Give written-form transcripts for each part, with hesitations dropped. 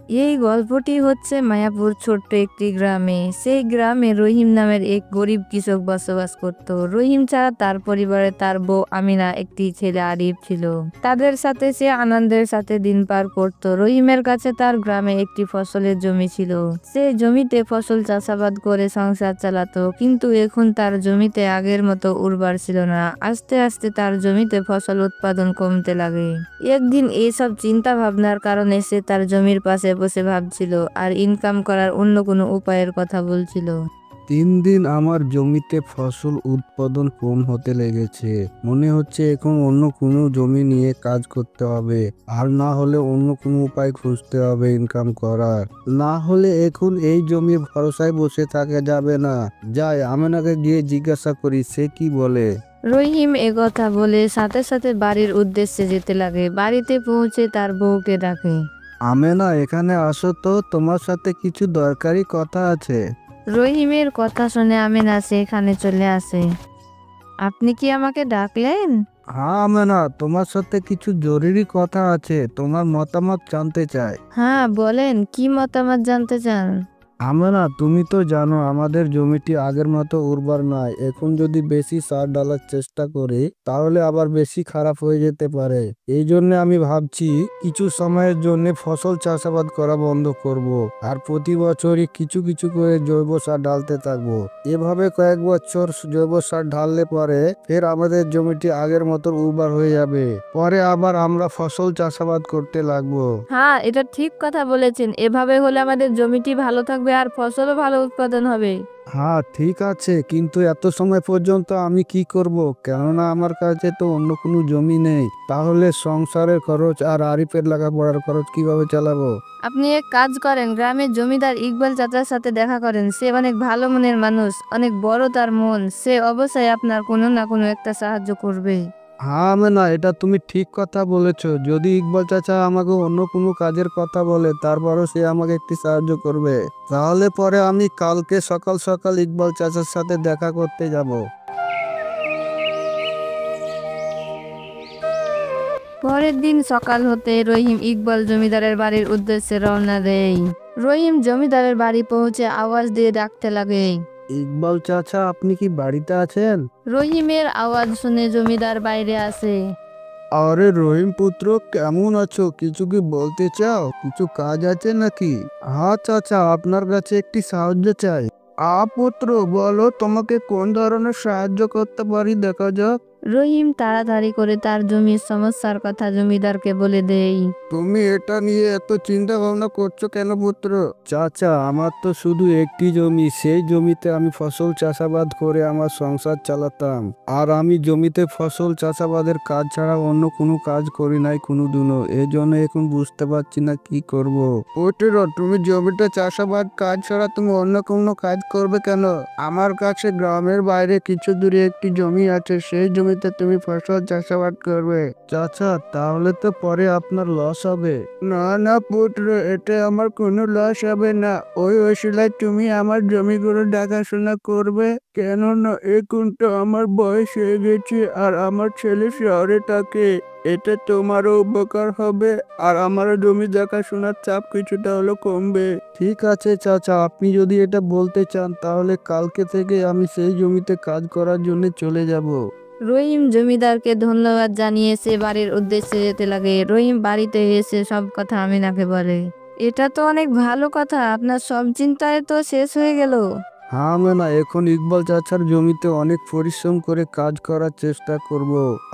এই গল্পটি হচ্ছে মায়াপুর ছোট্ট একটি গ্রামে। সেই গ্রামে রহিম নামের এক গরিব কৃষক বসবাস করত। রহিম ছাড়া তার পরিবারে তার বউ আমিনা, একটি ছেলে আরিফ ছিল। তাদের সাথে সে আনন্দের সাথে দিন পার করত। রহিমের কাছে তার গ্রামে একটি ফসলের জমি ছিল। সে জমিতে ফসল চাষাবাদ করে সংসার চালাতো, কিন্তু এখন তার জমিতে আগের মতো উর্বর ছিল না। আস্তে আস্তে তার জমিতে ফসল উৎপাদন কমতে লাগে। একদিন এইসব চিন্তা ভাবনার কারণে সে তার জমির পাশে বসে ভাবছিল আর ইনকাম করার অন্য কোনো উপায়ের কথা বলছিল। দিন দিন আমার জমিতে ফসল উৎপাদন কম হতে লেগেছে। মনে হচ্ছে এখন অন্য কোনো জমি নিয়ে কাজ করতে হবে, আর না হলে অন্য কোনো উপায় খুঁজতে হবে ইনকাম করার। না হলে এখন এই জমির ভরসায় বসে থাকা যাবে না। যাই আমেনাকে গিয়ে জিজ্ঞাসা করি সে কি বলে। রহিম একথা বলে সাথে সাথে বাড়ির উদ্দেশ্যে যেতে লাগে। বাড়িতে পৌঁছে তার বউকে ডাকে। আমেনা, এখানে আসো তো, তোমার সাথে কিছু দরকারি কথা আছে। রহিমের কথা শুনে আমিনা সেখানে চলে আসে। আপনি কি আমাকে ডাকলেন? হ্যাঁ আমেনা, তোমার সাথে কিছু জরুরি কথা আছে, তোমার মতামত জানতে চাই। হ্যাঁ বলেন, কি মতামত জানতে চান? আমেনা, তুমি তো জানো আমাদের জমিটি আগের মতো উর্বর নয়। এখন যদি বেশি সার ডালার চেষ্টা করি তাহলে আবার বেশি খারাপ হয়ে যেতে পারে। এই জন্য আমি ভাবছি কিছু সময়ের জন্য ফসল চাষাবাদ করা বন্ধ করব, আর প্রতি বছরই কিছু কিছু করে জৈব সার ঢালতে থাকবো। এভাবে কয়েক বছর জৈব সার ঢাললে পরে ফের আমাদের জমিটি আগের মতো উর্বর হয়ে যাবে। পরে আবার আমরা ফসল চাষাবাদ করতে লাগবো। হ্যাঁ, এটা ঠিক কথা বলেছেন। এভাবে হলে আমাদের জমিটি ভালো থাকবে আর ফসলও ভালো উৎপাদন হবে। হ্যাঁ ঠিক আছে, কিন্তু এত সময় পর্যন্ত আমি কি করব? কেননা আমার কাছে তো অন্য কোনো জমি নেই। তাহলে সংসারের খরচ আর আরিফের লেখাপড়ার খরচ কিভাবে চালাবো? আপনি এক কাজ করেন, গ্রামের জমিদার ইকবাল চাচার সাথে দেখা করেন। সে অনেক ভালো মনের মানুষ, অনেক বড় তার মন। সে অবশ্যই আপনার কোনো না কোনো একটা সাহায্য করবে। হ্যাঁ না, এটা তুমি ঠিক কথা বলেছো। যদি ইকবাল চাচা আমাকে অন্য কোনো কাজের কথা বলে তারপরও সে আমাকে একটি সাহায্য করবে, তাহলে পরে আমি কালকে সকাল সকাল ইকবাল চাচার সাথে দেখা করতে যাব। পরের দিন সকাল হতে রহিম ইকবাল জমিদারের বাড়ির উদ্দেশ্যে রওনা দেয়। রহিম জমিদারের বাড়ি পৌঁছে আওয়াজ দিয়ে ডাকতে লাগে। ইকবাল চাচা, আপনি কি বাড়িতে আছেন? রহিমের আওয়াজ শুনে জমিদার বাইরে আসে। আরে রহিম পুত্র, কেমন আছো? কিছু কি বলতে চাও? কিছু কাজ আছে নাকি? হ্যাঁ চাচা, আপনার কাছে একটি সাহায্য চাই। পুত্র বলো, তোমাকে কোন ধরনের সাহায্য করতে পারি দেখা যাক। রহিম তাড়াতাড়ি করে তার জমির সমস্যার কথা জমিদারকে বলে দেয়। তুমি এটা নিয়ে এত চিন্তা ভাবনা করছো কেন পুত্র? চাচা, আমার তো শুধু একটি জমি। সেই জমিতে আমি ফসল চাষাবাদ করে আমার সংসার চালাতাম। আর আমি জমিতে ফসল চাষাবাদের কাজ ছাড়া অন্য কোনো কাজ করি নাই কোনোদিনও। এই জন্য এখন বুঝতে পারছি না কি করব। পুত্র, তুমি জমিতে চাষাবাদ কাজ ছাড়া তুমি অন্য কোনো কাজ করবে কেন? আমার কাছে গ্রামের বাইরে কিছু দূরে একটি জমি আছে, সেই জমিতে তুমি ফসল চাষাবাদ করবে। চাচা, তাহলে তো পরে আপনার লস হবে। না না পুত্র, এতে আমার কোনো লস হবে না। ওই ওসিলায় তুমি আমার জমিগুলো দেখাশোনা করবে। কেননা এখন তো আমার বয়স হয়ে গেছে আর আমার ছেলে শহরে থাকে। এতে তোমারও উপকার হবে আর আমারও জমি দেখাশোনার চাপ কিছুটা হলেও কমবে। ঠিক আছে চাচা, আপনি যদি এটা বলতে চান তাহলে কালকে থেকে আমি সেই জমিতে কাজ করার জন্য চলে যাব। রহিম জমিদারকে ধন্যবাদ জানিয়ে সে বাড়ির উদ্দেশ্যে যেতে লাগে। রহিম বাড়িতে এসে সব কথা আমিনাকে বলে। এটা তো অনেক ভালো কথা, আপনার সব চিন্তায় তো শেষ হয়ে গেল। হ্যাঁ না, এখন ইকবাল চাচার জমিতে অনেক পরিশ্রম করে কাজ করার চেষ্টা করব।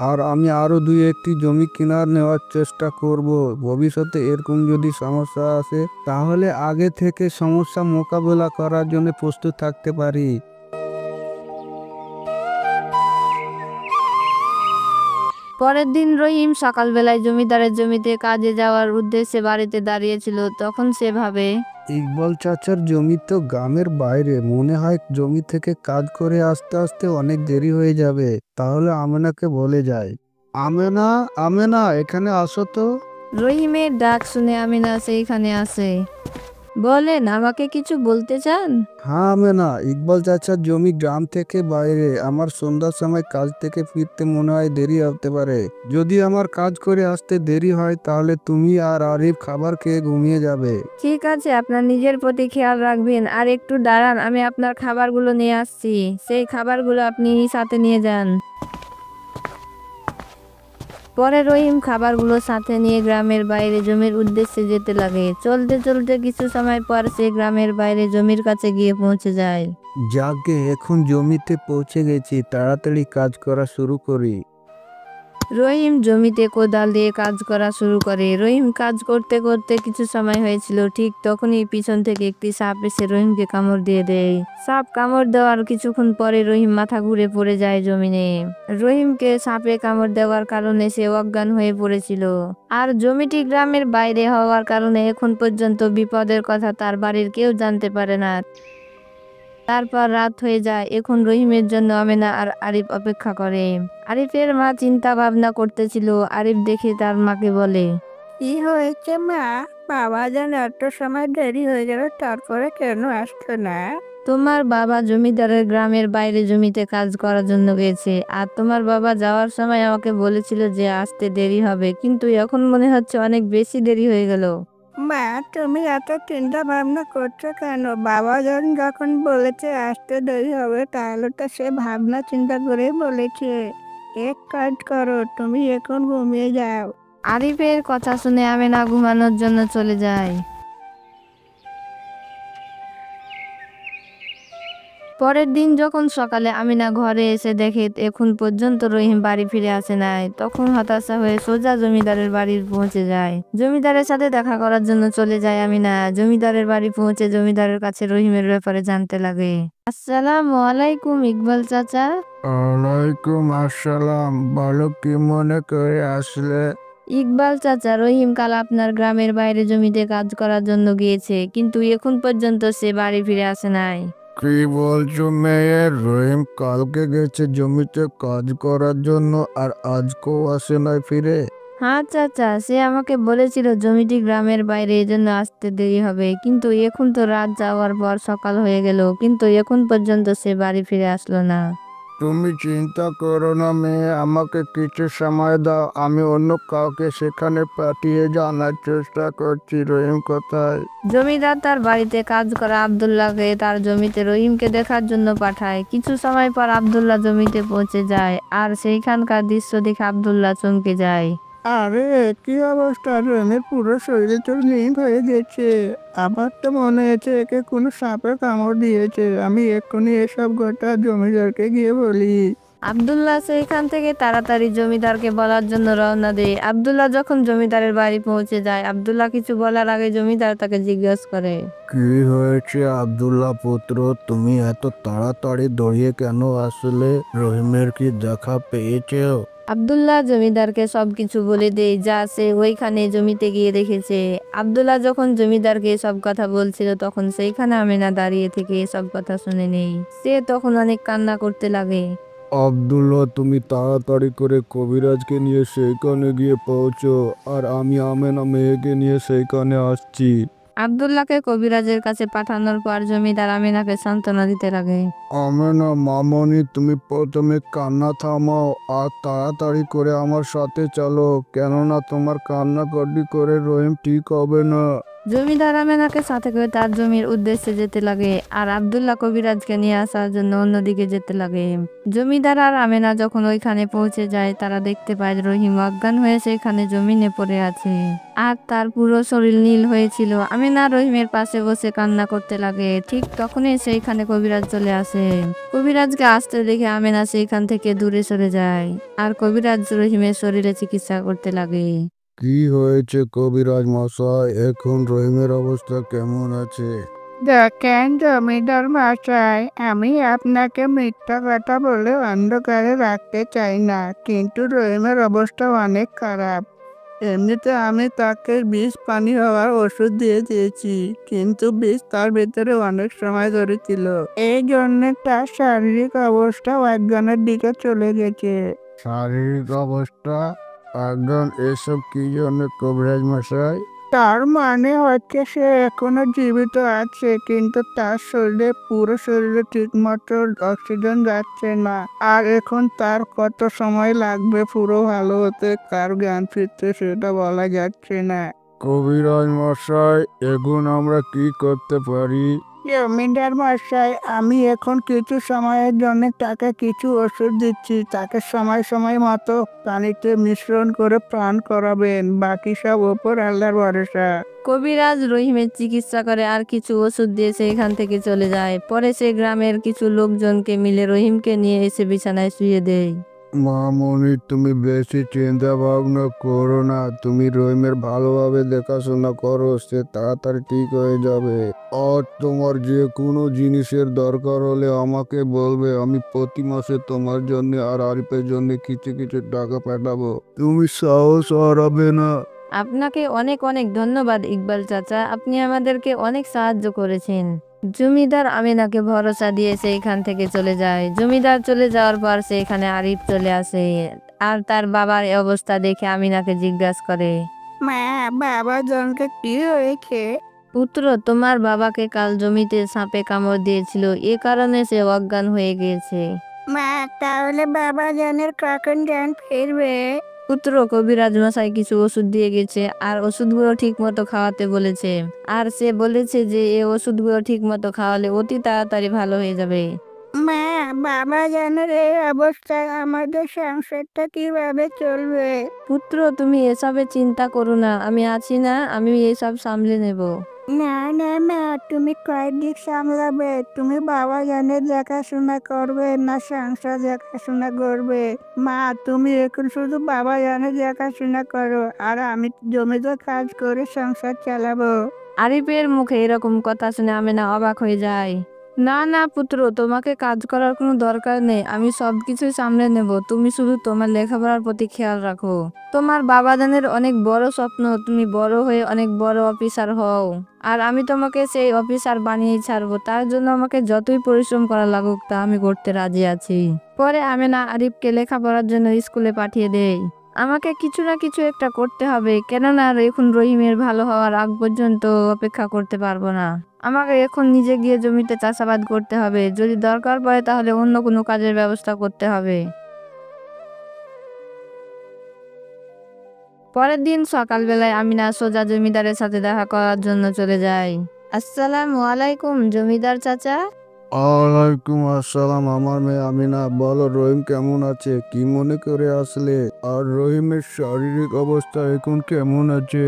আর আমি আরো দুই একটি জমি কেনার নেওয়ার চেষ্টা করব। ভবিষ্যতে এরকম যদি সমস্যা আসে তাহলে আগে থেকে সমস্যা মোকাবেলা করার জন্য প্রস্তুত থাকতে পারি। পরের দিন রহিম সকালবেলায় জমিদারের জমিতে কাজে যাওয়ার উদ্দেশ্যে বাড়িতে দাঁড়িয়েছিল। তখন সে ভাবে, ইকবাল চাচার জমি তো গ্রামের বাইরে, মনে হয় জমি থেকে কাজ করে আসতে আসতে অনেক দেরি হয়ে যাবে। তাহলে আমেনাকে বলে যায়। আমেনা, আমেনা, এখানে আসো তো। রহিমের ডাক শুনে আমিনা সেইখানে আসে। বলেন, আমাকে কিছু বলতে চান? হ্যাঁ আমেনা, ইকবাল চাচার জমি গ্রাম থেকে বাইরে। আমার সন্ধ্যার সময় কাজ থেকে ফিরতে মনে হয় দেরি হতে পারে। যদি আমার কাজ করে আসতে দেরি হয় তাহলে তুমি আর আরিফ খাবার খেয়ে ঘুমিয়ে যাবে। ঠিক আছে, আপনার নিজের প্রতি খেয়াল রাখবেন। আর একটু দাঁড়ান, আমি আপনার খাবারগুলো নিয়ে আসছি। সেই খাবারগুলো আপনি সাথে নিয়ে যান। পরে রহিম খাবারগুলো সাথে নিয়ে গ্রামের বাইরে জমির উদ্দেশ্যে যেতে লাগে। চলতে চলতে কিছু সময় পর সে গ্রামের বাইরে জমির কাছে গিয়ে পৌঁছে যায়। যাকে এখন জমিতে পৌঁছে গেছি, তাড়াতাড়ি কাজ করা শুরু করি। রহিম জমিতে কোদাল দিয়ে কাজ করা শুরু করে। রহিম কাজ করতে করতে কিছু সময় হয়েছিল, ঠিক তখনই পিছন থেকে একটি সাপ এসে রহিমকে কামড় দিয়ে দেয়। সাপ কামড় দেওয়ার কিছুক্ষণ পরে রহিম মাথা ঘুরে পড়ে যায় জমিনে। রহিমকে সাপে কামড় দেওয়ার কারণে সে অজ্ঞান হয়ে পড়েছিল। আর জমিটি গ্রামের বাইরে হওয়ার কারণে এখন পর্যন্ত বিপদের কথা তার বাড়ির কেউ জানতে পারে না। তারপর রাত হয়ে যায়। এখন রহিমের জন্য আমেনা আর আরিফ অপেক্ষা করে। আরিফের মা চিন্তা ভাবনা করতেছিল। আরিফ দেখে তার মাকে বলে, কি হয়েছে মা? বাবা যেন এত সময় দেরি হয়ে গেল, তারপরে কেন আসলো না? তোমার বাবা জমিদারের গ্রামের বাইরে জমিতে কাজ করার জন্য গেছে। আর তোমার বাবা যাওয়ার সময় আমাকে বলেছিল যে আসতে দেরি হবে, কিন্তু এখন মনে হচ্ছে অনেক বেশি দেরি হয়ে গেল। মা, তুমি এত চিন্তা ভাবনা করছো কেন? বাবা যখন বলেছে আসতে দেরি হবে, তাহলে তো সে ভাবনা চিন্তা করে বলেছে। এক কাজ করো, তুমি এখন ঘুমিয়ে যাও। আরিফের কথা শুনে আমেনা ঘুমানোর জন্য চলে যায়। পরের দিন যখন সকালে আমিনা ঘরে এসে দেখে এখন পর্যন্ত রহিম বাড়ি ফিরে আসে নাই, তখন হতাশা হয়ে সোজা জমিদারের বাড়ি পৌঁছে যায়। জমিদারের সাথে দেখা করার জন্য চলে যায় আমিনা। জমিদারের বাড়ি পৌঁছে জমিদারের কাছে রহিমের ব্যাপারে জানতে লাগে। আসসালামু আলাইকুম ইকবাল চাচা। ওয়ালাইকুম আসসালাম, বলো কি মনে করে আসলে? ইকবাল চাচা, রহিম কাল আপনার গ্রামের বাইরে জমিতে কাজ করার জন্য গিয়েছে, কিন্তু এখন পর্যন্ত সে বাড়ি ফিরে আসে নাই। কি বলছো মেয়ের? রহিম কালকে গেছে জমিতে কাজ করার জন্য আর আজকেও আসে নাই ফিরে? হ্যাঁ চাচা, সে আমাকে বলেছিল জমিটি গ্রামের বাইরে, এজন্য আসতে দেরি হবে, কিন্তু এখন তো রাত যাওয়ার পর সকাল হয়ে গেল, কিন্তু এখন পর্যন্ত সে বাড়ি ফিরে আসলো না। তুমি চিন্তা করো না মেয়ে, আমাকে কিছু সময় দাও, আমি অন্য কাউকে সেখানে পাঠিয়ে জানার চেষ্টা করছি রহিম কোথায়। জমিদার তার বাড়িতে কাজ করা আব্দুল্লাহকে তার জমিতে রহিমকে দেখার জন্য পাঠায়। কিছু সময় পর আব্দুল্লাহ জমিতে পৌঁছে যায়, আর সেইখানকার দৃশ্য দেখে আব্দুল্লাহ চমকে যায়। আরে, কি অবস্থা? রহিমের পুরো শরীরে তো লিঙ্ক হয়ে গেছে। আমার তো মনে হয়েছে একে কোনো সাপে কামড় দিয়েছে। আমি এক্ষুনি এসব গোটা জমিদারকে গিয়ে বলি। আব্দুল্লাহ সেইখান থেকে তাড়াতাড়ি জমিদারকে বলার জন্য রওনা দেয়। আব্দুল্লাহ যখন জমিদারের বাড়ি পৌঁছে যায়, আব্দুল্লাহ কিছু বলার আগে জমিদার তাকে জিজ্ঞেস করে, কি হয়েছে আব্দুল্লাহ পুত্র, তুমি এত তাড়াতাড়ি দৌড়িয়ে কেন আসলে? রহিমের কি দেখা পেয়েছো? আব্দুল্লাহ জমিদারকে সবকিছু বলে দেয় যা সে ওইখানে জমিতে গিয়ে দেখেছে। আব্দুল্লাহ যখন জমিদারকে সব কথা বলছিল, তখন সেইখানে আমেনা দাঁড়িয়ে থেকে সব কথা শুনে নেই। সে তখন অনেক কান্না করতে লাগে। আব্দুল্লাহ, তুমি তাড়াতাড়ি করে কবিরাজকে নিয়ে সেইখানে গিয়ে পৌঁছো, আর আমি আমেনা মেয়েকে নিয়ে সেইখানে আসছি। আব্দুল্লাহকে কবিরাজের কাছে পাঠানোর পর জমিদার আমেনাকে সান্ত্বনা দিতে লাগে। আমেনা মামনি, তুমি প্রথমে কান্না থামাও আর তাড়াতাড়ি করে আমার সাথে চলো, কেননা তোমার কান্নাকাটি করে রহিম ঠিক হবে না। জমিদার আমেনাকে সাথে করে তার জমির উদ্দেশ্যে যেতে লাগে, আর আব্দুল্লাহ কবিরাজকে নিয়ে আসার জন্য অন্যদিকে যেতে লাগে। জমিদার আর আমেনা যখন ওইখানে পৌঁছে যায়, তারা দেখতে পায় রহিম অজ্ঞান হয়ে সেখানে জমিনে পড়ে আছে, আর তার পুরো শরীর নীল হয়েছিল। আমেনা রহিমের পাশে বসে কান্না করতে লাগে। ঠিক তখনই সেইখানে কবিরাজ চলে আসে। কবিরাজকে আসতে দেখে আমেনা সেইখান থেকে দূরে সরে যায়, আর কবিরাজ রহিমের শরীরে চিকিৎসা করতে লাগে। কি হয়েছে কবিরাজ মশাই, এখন রহিমের অবস্থা কেমন আছে? দেখেন জমিদার মশাই, আমি আপনাকে মিথ্যা কথা বলে অন্ধকারে রাখতে চাই না, কিন্তু রহিমের অবস্থা অনেক খারাপ। এমনিতে আমি তাকে বিষ পানি হওয়ার ওষুধ দিয়ে দিয়েছি, কিন্তু বিষ তার ভেতরে অনেক সময় ধরে ছিল। এই জন্য তার শারীরিক অবস্থা অজ্ঞানের দিকে চলে গেছে। শারীরিক অবস্থা? একদম এসব কি জন্য কবিরাজ মশাই? তার মানে হচ্ছে সে এখনো জীবিত আছে, কিন্তু তার পুরো শরীরে ঠিক মতো অক্সিজেন যাচ্ছে না। আর এখন তার কত সময় লাগবে পুরো ভালো হতে, কার জ্ঞান ফিরতে সেটা বলা যাচ্ছে না। কবিরাজ মশাই, এখন আমরা কি করতে পারি? জমিদার মশাই, আমি এখন কিছু সময়ের জন্য তাকে কিছু ওষুধ দিচ্ছি, তাকে সময় সময় মতো পানিতে মিশ্রণ করে পান করাবেন, বাকি সব ওপর আল্লাহর ভরসা। কবিরাজ রহিমের চিকিৎসা করে আর কিছু ওষুধ দিয়ে সেখান থেকে চলে যায়। পরে সে গ্রামের কিছু লোকজনকে মিলে রহিমকে নিয়ে এসে বিছানায় শুয়ে দেয়। মামনি, তুমি বেশি চিন্তা ভাবনা করো না, তুমি রহিমের ভালোভাবে দেখাশোনা করো, সে তাড়াতাড়ি ঠিক হয়ে যাবে। আর তোমার যে কোনো জিনিসের দরকার হলে আমাকে বলবে, আমি প্রতি মাসে তোমার জন্য আর আরিফের জন্য কিছু কিছু টাকা পাঠাবো। তুমি সাহস হারাবে না। আপনাকে অনেক অনেক ধন্যবাদ ইকবাল চাচা, আপনি আমাদেরকে অনেক সাহায্য করেছেন। জমিদার আমিনাকে ভরসা দিয়ে সেইখান থেকে চলে যায়। জমিদার চলে যাওয়ার পর সেখানে আরিফ চলে আসে আর তার বাবার এই অবস্থা দেখে আমিনাকে জিজ্ঞাসা করে, মা, বাবা জনকে কি হয়েছে? পুত্র, তোমার বাবাকে কাল জমিতে সাপে কামড় দিয়েছিল, এ কারণে সে অজ্ঞান হয়ে গিয়েছে। মা, তাহলে বাবা জানের কখন জ্ঞান ফিরবে? পুত্র, কবিরাজ মশাই কিছু ওষুধ দিয়ে গেছে আর ওষুধগুলো ঠিক মতো খাওয়াতে বলেছে। আর সে বলেছে যে এই ওষুধগুলো ঠিক মতো খাওয়ালে অতি তাড়াতাড়ি ভালো হয়ে যাবে। মা, বাবা জানের এই অবস্থায় আমাদের সংসারটা কিভাবে চলবে? পুত্র, তুমি এসবে চিন্তা করো না, আমি আছি না, আমি এসব সামলে নেব। না না না, তুমি কয়দিক সামলাবে? তুমি বাবা জানের দেখাশোনা করবে না সংসার দেখাশোনা করবে? মা, তুমি এখন শুধু বাবা জানের দেখাশোনা করো, আর আমি জমিতে কাজ করে সংসার চালাবো। আরিফের মুখে এরকম কথা শুনে আমিনা অবাক হয়ে যায়। না না পুত্র, তোমাকে কাজ করার কোনো দরকার নেই, আমি সবকিছুই সামলে নেব, তুমি শুধু তোমার লেখাপড়ার প্রতি খেয়াল রাখো। তোমার বাবাজানের অনেক বড় স্বপ্ন, তুমি বড় হয়ে অনেক বড় অফিসার হও, আর আমি তোমাকে সেই অফিসার বানিয়ে ছাড়বো। তার জন্য আমাকে যতই পরিশ্রম করা লাগুক তা আমি করতে রাজি আছি। পরে আমিনা আরিফকে লেখাপড়ার জন্য স্কুলে পাঠিয়ে দেয়। আমাকে কিছু না কিছু একটা করতে হবে, কেননা এখন রহিমের ভালো হওয়ার আগ পর্যন্ত অপেক্ষা করতে পারবো না। আমাকে এখন নিজে গিয়ে জমিতে চাষাবাদ করতে হবে, যদি দরকার পড়ে তাহলে অন্য কোনো কাজের ব্যবস্থা করতে হবে। পরের দিন সকালবেলায় আমিনা সোজা জমিদারের সাথে দেখা করার জন্য চলে যায়। আসসালামু আলাইকুম জমিদার চাচা। ওয়ালাইকুম আসসালাম। আমার মেয়ে আমিনা, বলো রহিম কেমন আছে, কি মনে করে আসলে? আর রহিমের শারীরিক অবস্থা এখন কেমন আছে?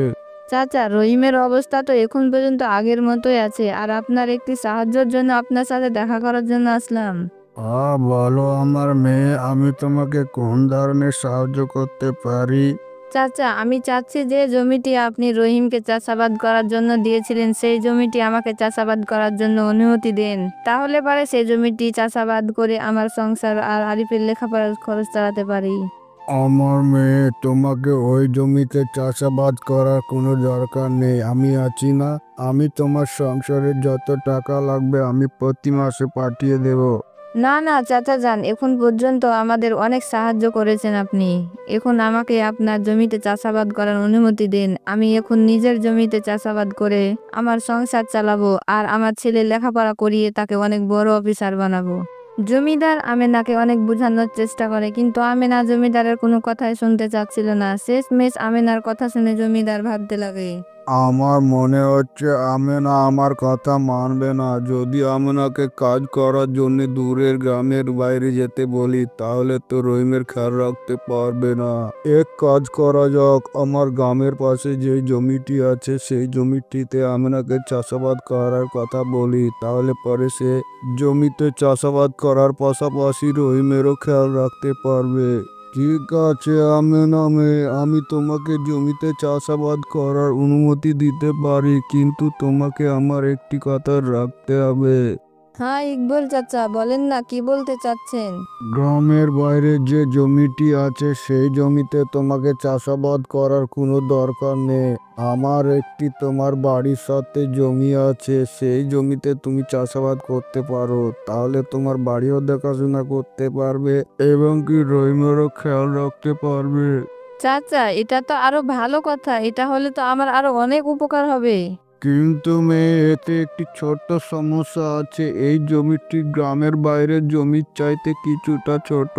চাচা, রহিমের অবস্থা তো এখন পর্যন্ত আগের মতোই আছে, আর আপনার একটি সাহায্যের জন্য আপনার সাথে দেখা করার জন্য আসলাম। বলো আমার মেয়ে, আমি তোমাকে কোন ধরনের সাহায্য করতে পারি? চাচা, আমি চাচ্ছি যে জমিটি আপনি রহিমকে চাষাবাদ করার জন্য দিয়েছিলেন সেই জমিটি আমাকে চাষাবাদ করার জন্য অনুমতি দেন, তাহলে পরে সেই জমিটি চাষাবাদ করে আমার সংসার আর আরিফের লেখাপড়ার খরচ চালাতে পারি। আমার মেয়ে, তোমাকে ওই জমিতে চাষাবাদ করার কোনো দরকার নেই, আমি আছি না। আমি তোমার সংসারের যত টাকা লাগবে আমি প্রতি মাসে পাঠিয়ে দেব। না না চাচা যান, এখন পর্যন্ত আমাদের অনেক সাহায্য করেছেন আপনি, এখন আমাকে আপনার জমিতে চাষাবাদ করার অনুমতি দিন। আমি এখন নিজের জমিতে চাষাবাদ করে আমার সংসার চালাবো আর আমার ছেলে লেখাপড়া করিয়ে তাকে অনেক বড় অফিসার বানাবো। জমিদার আমেনাকে অনেক বোঝানোর চেষ্টা করে, কিন্তু আমেনা জমিদারের কোনো কথাই শুনতে চাচ্ছিল না। শেষমেশ আমেনার কথা শুনে জমিদার ভাবতে লাগে, আমার মনে হচ্ছে আমেনা আমার কথা মানবে না। যদি আমেনাকে কাজ করার জন্য দূরের গ্রামের বাইরে যেতে বলি, তাহলে তো রহিমের খেয়াল রাখতে পারবে না। এক কাজ করা যাক, আমার গ্রামের পাশে যে জমিটি আছে সেই জমিটিতে আমেনাকে চাষাবাদ করার কথা বলি, তাহলে পরে সে জমিতে চাষাবাদ করার পাশাপাশি রহিমেরও খেয়াল রাখতে পারবে। ঠিক আছে আমেনা মেয়ে, আমি তোমাকে জমিতে চাষাবাদ করার অনুমতি দিতে পারি, কিন্তু তোমাকে আমার একটি কথা রাখতে হবে। হ্যাঁ ইকবাল চাচা, বলেন না কি বলতে চাচ্ছেন। গ্রামের বাইরে যে জমিটি আছে সেই জমিতে তোমাকে চাষাবাদ করার কোনো দরকার নেই। আমার একটি তোমার বাড়ির সাথে জমি আছে, সেই জমিতে তুমি চাষাবাদ করতে পারো, তাহলে তোমার বাড়িও দেখাশোনা করতে পারবে এবং কি রহিমেরও খেয়াল রাখতে পারবে। চাচা, এটা তো আরো ভালো কথা। এটা হলে তো আমার আরো অনেক উপকার হবে। কিন্তু মেয়ে, এতে একটি ছোট্ট সমস্যা আছে। এই জমিটি গ্রামের বাইরের জমির চাইতে কিছুটা ছোট।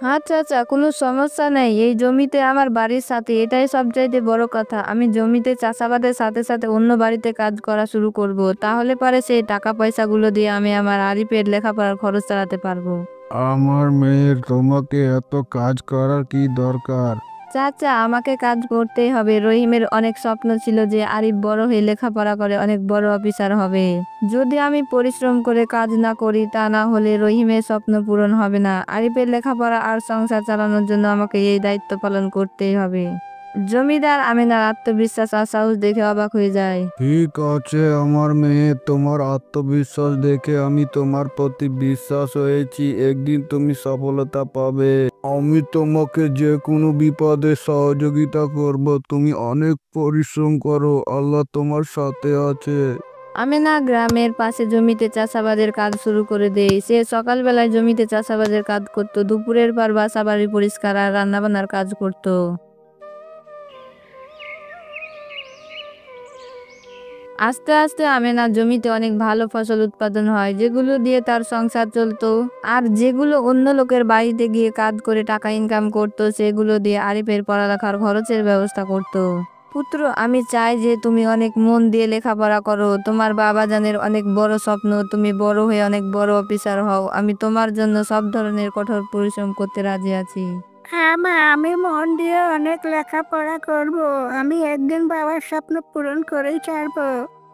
হ্যাঁ চাচা, কোনো সমস্যা নেই। এই জমিতে আমার বাড়ির সাথে, এটাই সবচাইতে বড় কথা। আমি জমিতে চাষাবাদের সাথে সাথে অন্য বাড়িতে কাজ করা শুরু করব। তাহলে পরে সেই টাকা পয়সাগুলো দিয়ে আমি আমার আরিফের লেখাপড়ার খরচ চালাতে পারবো। আমার মেয়ের, তোমাকে এত কাজ করার কি দরকার? চাচা, আমাকে কাজ করতেই হবে। রহিমের অনেক স্বপ্ন ছিল যে আরিফ বড় হয়ে লেখাপড়া করে অনেক বড় অফিসার হবে। যদি আমি পরিশ্রম করে কাজ না করি, তা না হলে রহিমের স্বপ্ন পূরণ হবে না। আরিফের লেখাপড়া আর সংসার চালানোর জন্য আমাকে এই দায়িত্ব পালন করতেই হবে। জমিদার আমিনার আত্মবিশ্বাস আর সাহস দেখে অবাক হয়ে যায়। ঠিক আছে আমার মেয়ে, তোমার আত্মবিশ্বাস দেখে আমি তোমার প্রতি বিশ্বাস হয়েছি। একদিন তুমি সফলতা পাবে। আমি তোমাকে যে কোনো বিপদে সহযোগিতা করব। তুমি অনেক পরিশ্রম করো, আল্লাহ তোমার সাথে আছে। আমিনা গ্রামের পাশে জমিতে চাষাবাদের কাজ শুরু করে দেয়। সে সকালবেলায় জমিতে চাষাবাদের কাজ করত, দুপুরের পর বাসা বাড়ি পরিষ্কার আর রান্নাবান্নার কাজ করত। আস্তে আস্তে আমেনার জমিতে অনেক ভালো ফসল উৎপাদন হয়, যেগুলো দিয়ে তার সংসার চলতো। আর যেগুলো অন্য লোকের বাড়িতে গিয়ে কাজ করে টাকা ইনকাম করতো, সেগুলো দিয়ে আরিফের পড়ালেখার খরচের ব্যবস্থা করত। পুত্র, আমি চাই যে তুমি অনেক মন দিয়ে লেখাপড়া করো। তোমার বাবা জানের অনেক বড় স্বপ্ন, তুমি বড় হয়ে অনেক বড় অফিসার হও। আমি তোমার জন্য সব ধরনের কঠোর পরিশ্রম করতে রাজি আছি। হ্যাঁ মা, আমি মন দিয়ে অনেক লেখাপড়া করব। আমি একদিন বাবার স্বপ্ন পূরণ করেই ছাড়বো।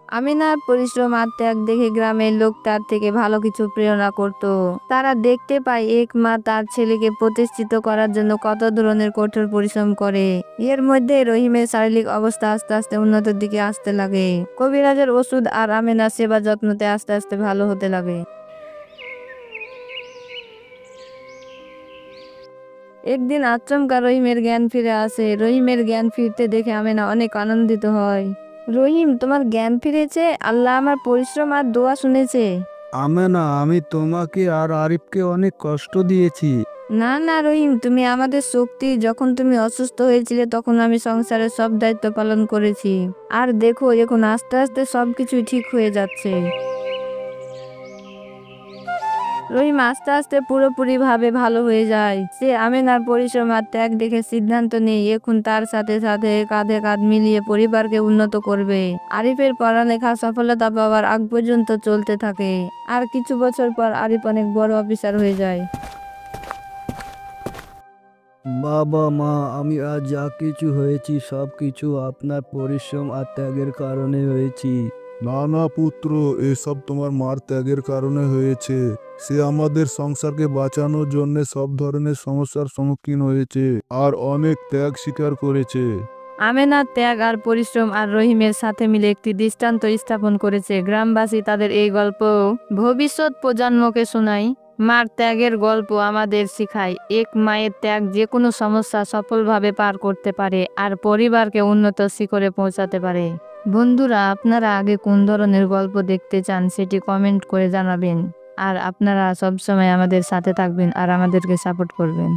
আমিনার পরিশ্রম আর ত্যাগ দেখে গ্রামের লোক তার থেকে ভালো কিছু প্রেরণা করত। তারা দেখতে পায় এক মা তার ছেলেকে প্রতিষ্ঠিত করার জন্য কত ধরনের কঠোর পরিশ্রম করে। এর মধ্যে রহিমের শারীরিক অবস্থা আস্তে আস্তে উন্নতির দিকে আসতে লাগে। কবিরাজের ওষুধ আর আমিনার সেবা যত্নতে আস্তে আস্তে ভালো হতে লাগে। একদিন আচমকা রহিমের জ্ঞান ফিরে আসে। রহিমের জ্ঞান ফিরতে দেখে আমিনা অনেক আনন্দিত হয়। রহিম, তোমার জ্ঞান ফিরেছে। আল্লাহ আমার পরিশ্রম আর দোয়া শুনেছে। আমেনা, আমি তোমাকে আর আরিফকে অনেক কষ্ট দিয়েছি। না না রহিম, তুমি আমাদের শক্তি। যখন তুমি অসুস্থ হয়েছিলে তখন আমি সংসারের সব দায়িত্ব পালন করেছি। আর দেখো, এখন আস্তে আস্তে সবকিছুই ঠিক হয়ে যাচ্ছে। রহিম আস্তে আস্তে পুরোপুরি ভাবে ভালো হয়ে যায়। সে আমিনার পরিশ্রম আর ত্যাগ দেখে সিদ্ধান্ত নেই এখন তার সাথে সাথে কাঁধে কাঁধ মিলিয়ে পরিবারকে উন্নত করবে। আরিফের পড়ালেখা সফলতা পাওয়ার আগ পর্যন্ত চলতে থাকে। আর কিছু বছর পর আরিফ অনেক বড় অফিসার হয়ে যায়। বাবা মা, আমি আজ যা কিছু হয়েছি সব কিছু আপনার পরিশ্রম আর ত্যাগের কারণে হয়েছি। না না পুত্র, এসব তোমার মার ত্যাগের কারণে হয়েছে। সে আমাদের সংসারকে বাঁচানোর জন্য সব ধরনের সমস্যার সম্মুখীন হয়েছে আর অনেক ত্যাগ স্বীকার করেছে। আমেনার ত্যাগ আর পরিশ্রম আর রহিমের সাথে মিলে একটি দৃষ্টান্ত স্থাপন করেছে। গ্রামবাসী তাদের এই গল্প ভবিষ্যৎ প্রজন্মকে শোনায়। মার ত্যাগের গল্প আমাদের শেখায় এক মায়ের ত্যাগ যে কোনো সমস্যা সফলভাবে পার করতে পারে আর পরিবারকে উন্নত শিখরে পৌঁছাতে পারে। বন্ধুরা, আপনারা আগে কোন ধরনের গল্প দেখতে চান সেটি কমেন্ট করে জানাবেন। আর আপনারা সবসময় আমাদের সাথে থাকবেন আর আমাদেরকে সাপোর্ট করবেন।